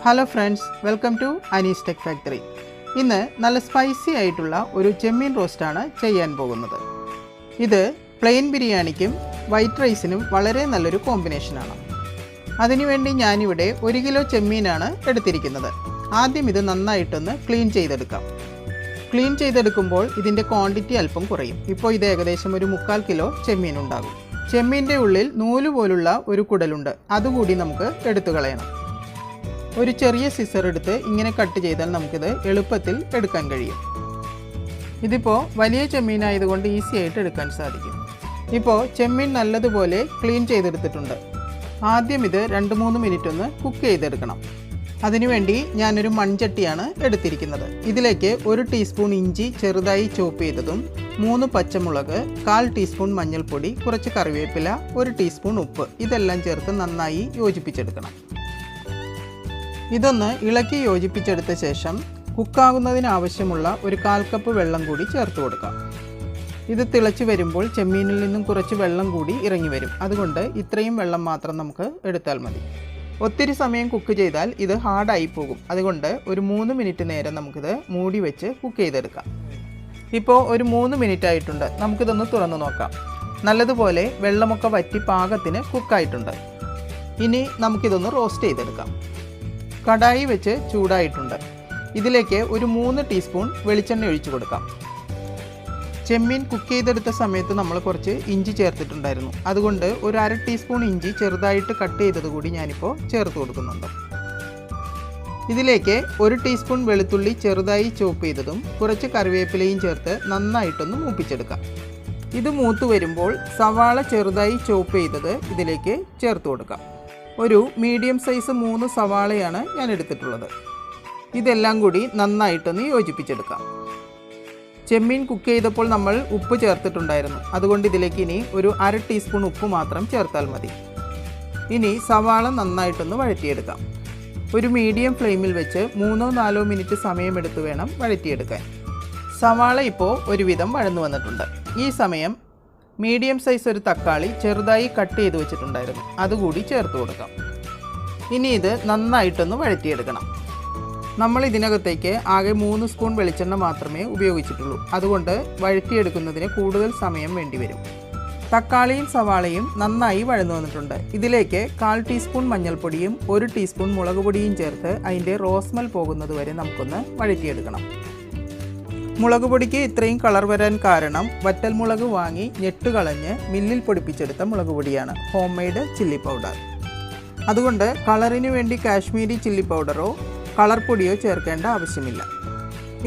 Hello friends, welcome to Ani'sTechFactory. ഇന്ന് നല്ല spicy ആയിട്ടുള്ള ഒരു ചെമ്മീൻ റോസ്റ്റ് ആണ് ചെയ്യാൻ പോകുന്നത്. ഇത് പ്ലെയിൻ ബിരിയാണിക്കും വൈറ്റ് റൈസിനും വളരെ നല്ലൊരു കോമ്പിനേഷൻ ആണ്. അതിനുവേണ്ടി ഞാൻ ഇവിടെ 1 കിലോ ചെമ്മീനാണ് എടുത്തിരിക്കുന്നത്. ആദ്യം ഇത് നന്നായിട്ടൊന്ന് ക്ലീൻ ചെയ്തെടുക്കാം. ക്ലീൻ ചെയ്തെടുക്കുമ്പോൾ ഇതിന്റെ ക്വാണ്ടിറ്റി അല്പം കുറയും. ഇപ്പോൾ ഇത് ഏകദേശം ഒരു 3/4 കിലോ ചെമ്മീൻ ഉണ്ടാകും. ചെമ്മീൻ്റെ ഉള്ളിൽ നൂല് പോലുള്ള ഒരു കുടലുണ്ട്. അതുകൂടി നമുക്ക് എടുത്തു കളയണം. ഒരു ചെറിയ സിസർ എടുത്ത് ഇങ്ങനെ കട്ട് ചെയ്താൽ നമുക്കിത് എളുപ്പത്തിൽ എടുക്കാൻ കഴിയും. ഇതിപ്പോൾ വലിയ ചെമ്മീനായതുകൊണ്ട് ഈസി ആയിട്ട് എടുക്കാൻ സാധിക്കും. ഇപ്പോൾ ചെമ്മീൻ നല്ലതുപോലെ ക്ലീൻ ചെയ്തെടുത്തിട്ടുണ്ട്. ആദ്യം ഇത് 2-3 മിനിറ്റ് ഒന്ന് കുക്ക് ചെയ്തെടുക്കണം. അതിനുവേണ്ടി ഞാനൊരു മൺചട്ടിയാണ് എടുത്തിരിക്കുന്നത്. ഇതിലേക്ക് 1 ടീസ്പൂൺ ഇഞ്ചി ചെറുതായി ചോപ്പ് ചെയ്തതും 3 പച്ചമുളക്, 1/4 ടീസ്പൂൺ മഞ്ഞൾപ്പൊടി, കുറച്ച് കറിവേപ്പില, 1 ടീസ്പൂൺ ഉപ്പ് ഇതെല്ലാം ചേർത്ത് നന്നായി യോജിപ്പിച്ചെടുക്കണം. ഇതൊന്ന് ഇളക്കി യോജിപ്പിച്ചെടുത്ത ശേഷം കുക്കാകുന്നതിന് ആവശ്യമുള്ള ഒരു 1/4 കപ്പ് വെള്ളം കൂടി ചേർത്ത് കൊടുക്കാം. ഇത് തിളച്ച് വരുമ്പോൾ ചെമ്മീനിൽ നിന്നും കുറച്ച് വെള്ളം കൂടി ഇറങ്ങി വരും. അതുകൊണ്ട് ഇത്രയും വെള്ളം മാത്രം നമുക്ക് എടുത്താൽ മതി. ഒത്തിരി സമയം കുക്ക് ചെയ്താൽ ഇത് ഹാർഡായി പോകും. അതുകൊണ്ട് ഒരു 3 മിനിറ്റ് നേരം നമുക്കിത് മൂടി വെച്ച് കുക്ക് ചെയ്തെടുക്കാം. ഇപ്പോൾ ഒരു 3 മിനിറ്റ് ആയിട്ടുണ്ട്. നമുക്കിതൊന്ന് തുറന്നു നോക്കാം. നല്ലതുപോലെ വെള്ളമൊക്കെ വറ്റി പാകത്തിന് കുക്കായിട്ടുണ്ട്. ഇനി നമുക്കിതൊന്ന് റോസ്റ്റ് ചെയ്തെടുക്കാം. കടായി വെച്ച് ചൂടായിട്ടുണ്ട്. ഇതിലേക്ക് ഒരു 3 ടീസ്പൂൺ വെളിച്ചെണ്ണ ഒഴിച്ചു കൊടുക്കാം. ചെമ്മീൻ കുക്ക് ചെയ്തെടുത്ത സമയത്ത് നമ്മൾ കുറച്ച് ഇഞ്ചി ചേർത്തിട്ടുണ്ടായിരുന്നു. അതുകൊണ്ട് ഒരു 1/2 ടീസ്പൂൺ ഇഞ്ചി ചെറുതായിട്ട് കട്ട് ചെയ്തത് കൂടി ഞാനിപ്പോൾ ചേർത്ത് കൊടുക്കുന്നുണ്ട്. ഇതിലേക്ക് 1 ടീസ്പൂൺ വെളുത്തുള്ളി ചെറുതായി ചോപ്പ് ചെയ്തതും കുറച്ച് കറിവേപ്പിലയും ചേർത്ത് നന്നായിട്ടൊന്ന് മൂപ്പിച്ചെടുക്കാം. ഇത് മൂത്ത് വരുമ്പോൾ സവാള ചെറുതായി ചോപ്പ് ചെയ്തത് ഇതിലേക്ക് ചേർത്ത് കൊടുക്കാം. ഒരു മീഡിയം സൈസ് 3 സവാളയാണ് ഞാൻ എടുത്തിട്ടുള്ളത്. ഇതെല്ലാം കൂടി നന്നായിട്ടൊന്ന് യോജിപ്പിച്ചെടുക്കാം. ചെമ്മീൻ കുക്ക് ചെയ്തപ്പോൾ നമ്മൾ ഉപ്പ് ചേർത്തിട്ടുണ്ടായിരുന്നു. അതുകൊണ്ട് ഇതിലേക്ക് ഇനി ഒരു 1/2 ടീസ്പൂൺ ഉപ്പ് മാത്രം ചേർത്താൽ മതി. ഇനി സവാള നന്നായിട്ടൊന്ന് വഴറ്റിയെടുക്കാം. ഒരു മീഡിയം ഫ്ലെയിമിൽ വെച്ച് 3-4 മിനിറ്റ് സമയമെടുത്ത് വേണം വഴറ്റിയെടുക്കാൻ. സവാള ഇപ്പോൾ ഒരുവിധം വഴന്നു വന്നിട്ടുണ്ട്. ഈ സമയം മീഡിയം സൈസ് ഒരു തക്കാളി ചെറുതായി കട്ട് ചെയ്ത് വെച്ചിട്ടുണ്ടായിരുന്നു. അതുകൂടി ചേർത്ത് കൊടുക്കാം. ഇനി ഇത് നന്നായിട്ടൊന്ന് വഴറ്റിയെടുക്കണം. നമ്മൾ ഇതിനകത്തേക്ക് ആകെ 3 സ്പൂൺ വെളിച്ചെണ്ണ മാത്രമേ ഉപയോഗിച്ചിട്ടുള്ളൂ. അതുകൊണ്ട് വഴറ്റിയെടുക്കുന്നതിന് കൂടുതൽ സമയം വേണ്ടിവരും. തക്കാളിയും സവാളയും നന്നായി വഴന്നു വന്നിട്ടുണ്ട്. ഇതിലേക്ക് 1/4 ടീസ്പൂൺ മഞ്ഞൾപ്പൊടിയും 1 ടീസ്പൂൺ മുളക് പൊടിയും ചേർത്ത് അതിൻ്റെ റോസ്മെൽ പോകുന്നത് വരെ നമുക്കൊന്ന് വഴറ്റിയെടുക്കണം. മുളക് പൊടിക്ക് ഇത്രയും കളർ വരാൻ കാരണം വറ്റൽമുളക് വാങ്ങി ഞെട്ട് കളഞ്ഞ് മില്ലിൽ പൊടിപ്പിച്ചെടുത്ത മുളക് പൊടിയാണ്, ഹോം മെയ്ഡ് ചില്ലി പൗഡർ. അതുകൊണ്ട് കളറിന് വേണ്ടി കാശ്മീരി ചില്ലി പൗഡറോ കളർ പൊടിയോ ചേർക്കേണ്ട ആവശ്യമില്ല.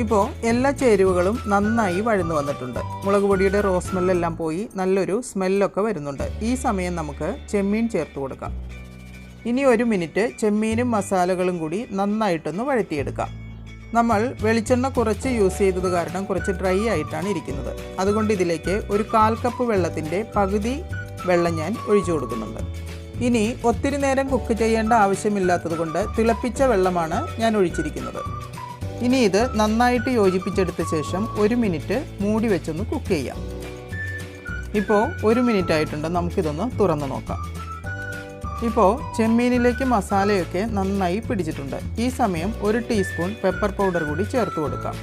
ഇപ്പോൾ എല്ലാ ചേരുവകളും നന്നായി വഴന്നു വന്നിട്ടുണ്ട്. മുളക് പൊടിയുടെ റോസ്മെല്ലെല്ലാം പോയി നല്ലൊരു സ്മെല്ലൊക്കെ വരുന്നുണ്ട്. ഈ സമയം നമുക്ക് ചെമ്മീൻ ചേർത്ത് കൊടുക്കാം. ഇനി 1 മിനിറ്റ് ചെമ്മീനും മസാലകളും കൂടി നന്നായിട്ടൊന്ന് വഴറ്റിയെടുക്കാം. നമ്മൾ വെളിച്ചെണ്ണ കുറച്ച് യൂസ് ചെയ്തത് കാരണം കുറച്ച് ഡ്രൈ ആയിട്ടാണ് ഇരിക്കുന്നത്. അതുകൊണ്ട് ഇതിലേക്ക് ഒരു 1/4 കപ്പ് വെള്ളത്തിൻ്റെ പകുതി വെള്ളം ഞാൻ ഒഴിച്ചു കൊടുക്കുന്നുണ്ട്. ഇനി ഒത്തിരി നേരം കുക്ക് ചെയ്യേണ്ട ആവശ്യമില്ലാത്തത് കൊണ്ട് തിളപ്പിച്ച വെള്ളമാണ് ഞാൻ ഒഴിച്ചിരിക്കുന്നത്. ഇനി ഇത് നന്നായിട്ട് യോജിപ്പിച്ചെടുത്ത ശേഷം 1 മിനിറ്റ് മൂടി വെച്ചൊന്ന് കുക്ക് ചെയ്യാം. ഇപ്പോൾ 1 മിനിറ്റ് ആയിട്ടുണ്ട്. നമുക്കിതൊന്ന് തുറന്നു നോക്കാം. ഇപ്പോൾ ചെമ്മീനിലേക്ക് മസാലയൊക്കെ നന്നായി പിടിച്ചിട്ടുണ്ട്. ഈ സമയം 1 ടീസ്പൂൺ പെപ്പർ പൗഡർ കൂടി ചേർത്ത് കൊടുക്കാം.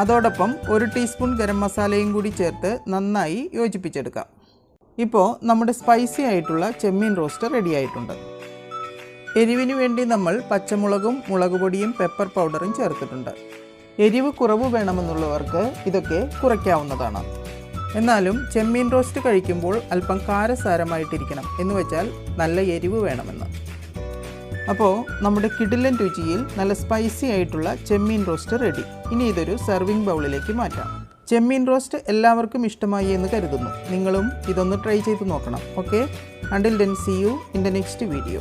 അതോടൊപ്പം 1 ടീസ്പൂൺ ഗരം മസാലയും കൂടി ചേർത്ത് നന്നായി യോജിപ്പിച്ചെടുക്കാം. ഇപ്പോൾ നമ്മുടെ സ്പൈസി ആയിട്ടുള്ള ചെമ്മീൻ റോസ്റ്റ് റെഡി ആയിട്ടുണ്ട്. എരിവിന് വേണ്ടി നമ്മൾ പച്ചമുളകും മുളക് പൊടിയും പെപ്പർ പൗഡറും ചേർത്തിട്ടുണ്ട്. എരിവ് കുറവ് വേണമെന്നുള്ളവർക്ക് ഇതൊക്കെ കുറയ്ക്കാവുന്നതാണ്. എന്നാലും ചെമ്മീൻ റോസ്റ്റ് കഴിക്കുമ്പോൾ അല്പം കാരസാരമായിട്ടിരിക്കണം, എന്ന് വെച്ചാൽ നല്ല എരിവ് വേണമെന്ന്. അപ്പോൾ നമ്മുടെ കിടിലൻ രുചിയിൽ നല്ല സ്പൈസി ആയിട്ടുള്ള ചെമ്മീൻ റോസ്റ്റ് റെഡി. ഇനി ഇതൊരു സെർവിങ് ബൗളിലേക്ക് മാറ്റാം. ചെമ്മീൻ റോസ്റ്റ് എല്ലാവർക്കും ഇഷ്ടമായി എന്ന് കരുതുന്നു. നിങ്ങളും ഇതൊന്ന് ട്രൈ ചെയ്ത് നോക്കണം. Okay, until then see you in the next video.